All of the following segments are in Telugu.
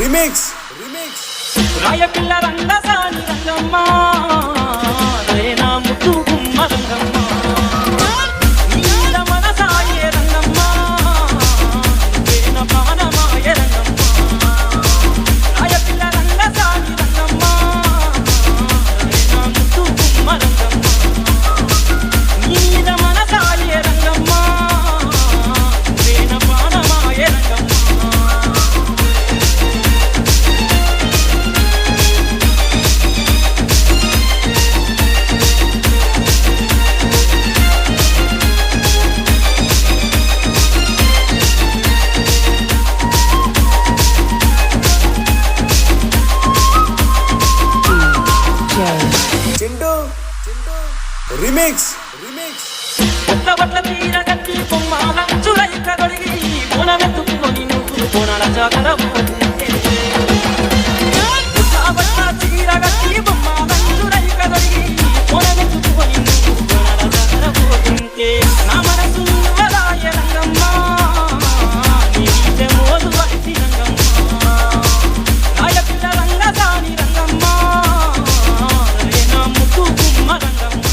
రీమిక్స్ రాయపిల్ల రంగసాని రంగమ్మ రేనా ముద్దు గుమ్మ రంగమ్మ నీల మనసాయే రంగమ్మ వేన ప్రాణమాయ రంగమ్మ రాయపిల్ల రంగసాని రంగమ్మ రేనా ముద్దు గుమ్మ రంగమ్మ నీల మనసాయే రంగమ్మ వేన ప్రాణమాయ రంగమ్మ రీమిక్స్ బట్ల తీరగట్టి బొమ్మల చురైక గొడిగి కొనవెత్తుకొని నువ్వు కొనల జాతర పోతుంటే బట్ల తీరగట్టి బొమ్మల చురైక గొడిగి కొనవెత్తుకొని నువ్వు కొనల జాతర పోతుంటే నా మనసు నువ్వరాయ రంగమ్మ నీదే మోదు వట్టి రంగమ్మ రాయపిల్ల రంగసాని రంగమ్మ రేనా ముద్దు గుమ్మ రంగమ్మ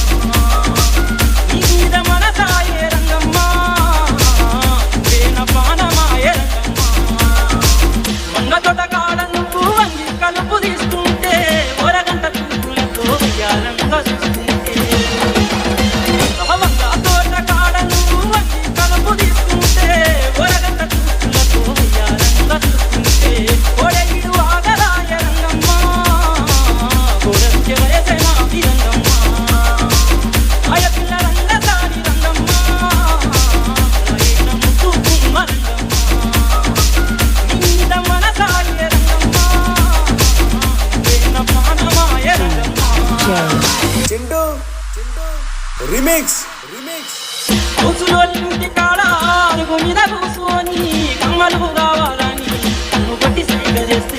రీమిక్స్ కూసులోళ్ళింటి కాడ అరుగు మీద కూసుకొని కమ్మలు కావాలని నువ్వు బట్టి సైగ చేస్తే